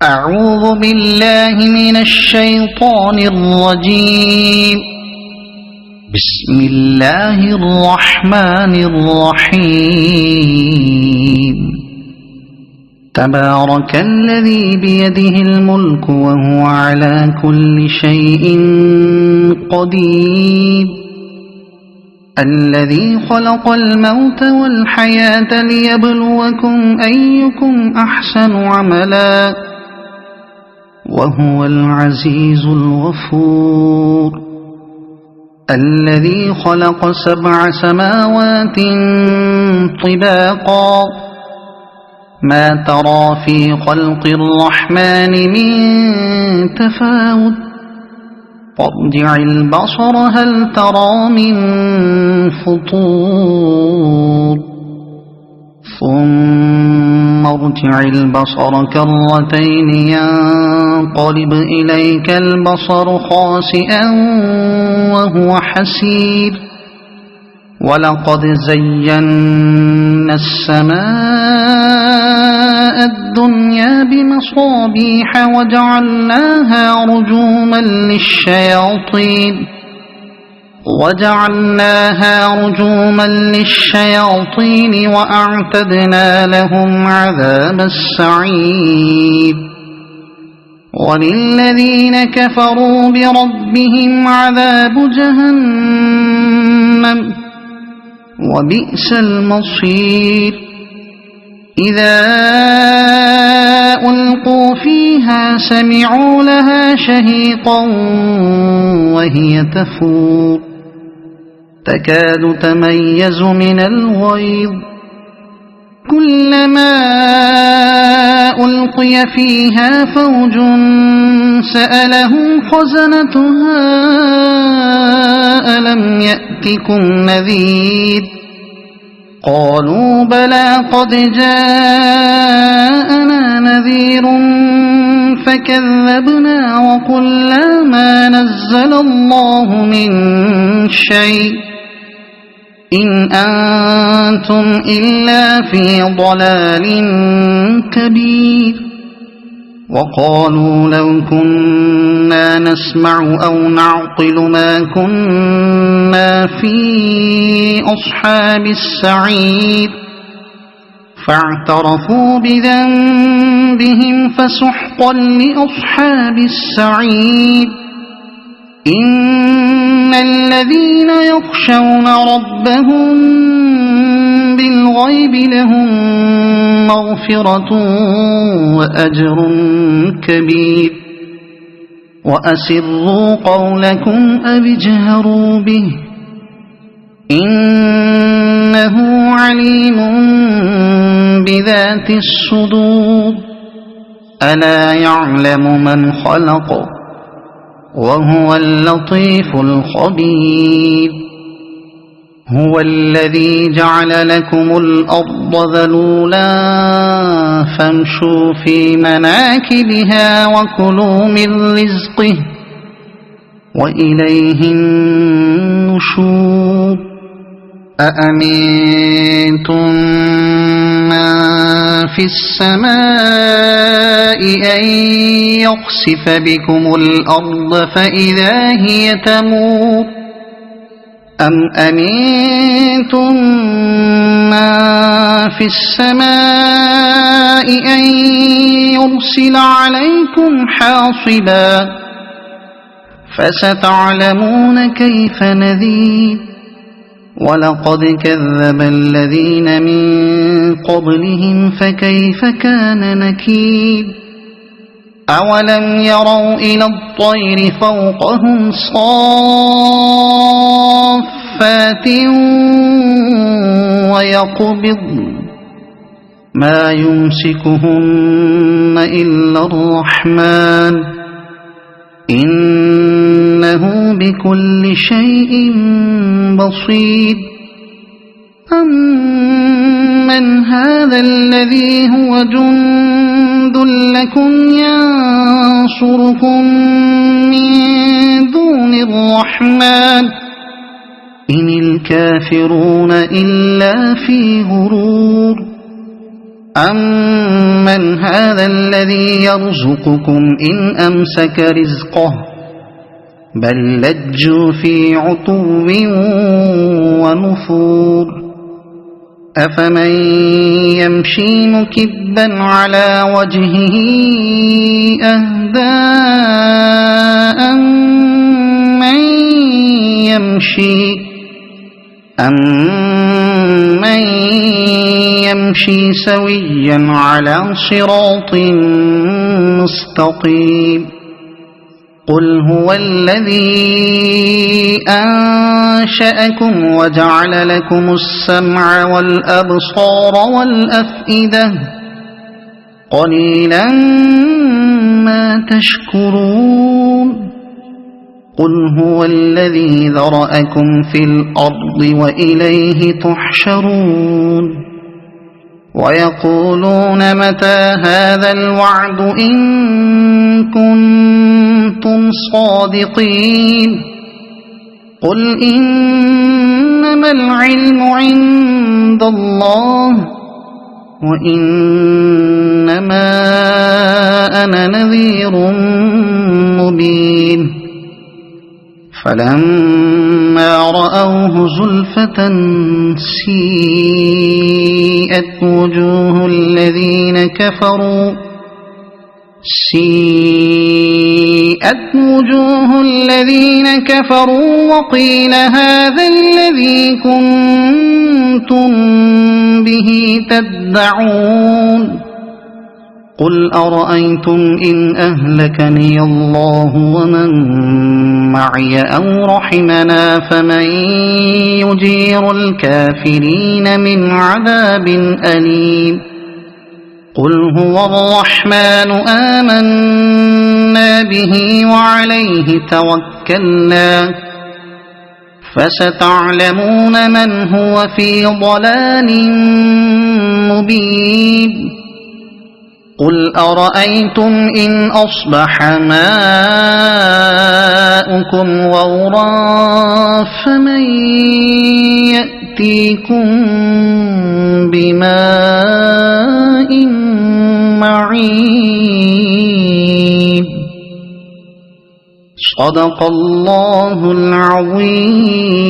أعوذ بالله من الشيطان الرجيم. بسم الله الرحمن الرحيم. تبارك الذي بيده الملك وهو على كل شيء قدير. الذي خلق الموت والحياة ليبلوكم أيكم أحسن عملا وهو العزيز الغفور. الذي خلق 7 سماوات طباقا ما ترى في خلق الرحمن من تفاوت فارجع البصر هل ترى من فطور ثم ارجع البصر كرتين ينقلب إليك البصر خاسئا وهو حسير. ولقد زينا السماء الدنيا بمصابيح وجعلناها رجوما للشياطين وأعتدنا لهم عذاب السعير. وللذين كفروا بربهم عذاب جهنم وبئس المصير. إذا ألقوا فيها سمعوا لها شهيقا وهي تفور تكاد تميز من الغيظ. كلما ألقي فيها فوج سألهم خزنتها ألم يأتكم نذير قالوا بلى قد جاءنا نذير فكذبنا وقلنا ما نزل الله من شيء إن أنتم إلا في ضلال كبير. وقالوا لو كنا نسمع أو نعقل ما كنا في أصحاب السعير فاعترفوا بذنبهم فسحقا لأصحاب السعير. إن الذين يخشون ربهم بالغيب لهم مغفرة وأجر كبير. وأسروا قولكم أو اجهروا به إنه عليم بذات الصدور. ألا يعلم من خلق وهو اللطيف الخبير. هو الذي جعل لكم الأرض ذلولا فامشوا في مناكبها وكلوا من رزقه وإليه النشور. أأمنتم من في السماء أن يخسف بكم الأرض فإذا هي تمور أم أمنتم من في السماء أن يرسل عليكم حاصبا فستعلمون كيف نذير. ولقد كذب الذين من قبلهم فكيف كان نكير. أولم يروا إلى الطير فوقهم صافات ويقبضن ما يمسكهن إلا الرحمن إنه بكل شيء بصير. أمن هذا الذي هو جند لكم ينصركم من دون الرحمن إن الكافرون إلا في غرور. أَمَّنْ هَذَا الَّذِي يَرْزُقُكُمْ إِنْ أَمْسَكَ رِزْقَهُ بَلْ لَجُّوا فِي عُتُوٍّ وَنُفُورٍ أَفَمَنْ يَمْشِي مُكِبًّا عَلَى وَجْهِهِ أَهْدَىٰ أَمَّن يَمْشِي سَوِيًّا عَلَى صِرَاطٍ مُّسْتَقِيمٍ قُلْ هُوَ الَّذِي أَنشَأَكُمْ وَجَعَلَ لَكُمُ السَّمْعَ وَالْأَبْصَارَ وَالْأَفْئِدَةَ قَلِيلًا مَّا تَشْكُرُونَ قُلْ هُوَ الَّذِي ذَرَأَكُمْ فِي الْأَرْضِ وَإِلَيْهِ تُحْشَرُونَ وَيَقُولُونَ مَتَىٰ هَٰذَا الْوَعْدُ إِن كُنتُمْ صَادِقِينَ قُلْ إِنَّمَا الْعِلْمُ عِندَ اللَّهِ وَإِنَّمَا أَنَا نَذِيرٌ مُّبِينٌ فَلَمَّا رَأَوْهُ زُلْفَةً سِيئَتْ وُجُوهُ الَّذِينَ كَفَرُوا وَقِيلَ هَٰذَا الَّذِي كُنتُم بِهِ تَدَّعُونَ قُلْ أَرَأَيْتُمْ إِنْ أَهْلَكَنِيَ اللَّهُ وَمَن مَّعِيَ أَوْ رَحِمَنَا فَمَن يُجِيرُ الْكَافِرِينَ مِنْ عَذَابٍ أَلِيمٍ قُلْ هُوَ الرَّحْمَٰنُ آمَنَّا بِهِ وَعَلَيْهِ تَوَكَّلْنَا فَسَتَعْلَمُونَ مَنْ هُوَ فِي ضَلَالٍ مُّبِينٍ قُلْ أَرَأَيْتُمْ إِنْ أَصْبَحَ مَاؤُكُمْ غَوْرًا فَمَن يَأْتِيكُم بِمَاءٍ مَّعِينٍ صَدَقَ اللَّهُ الْعَظِيمُ.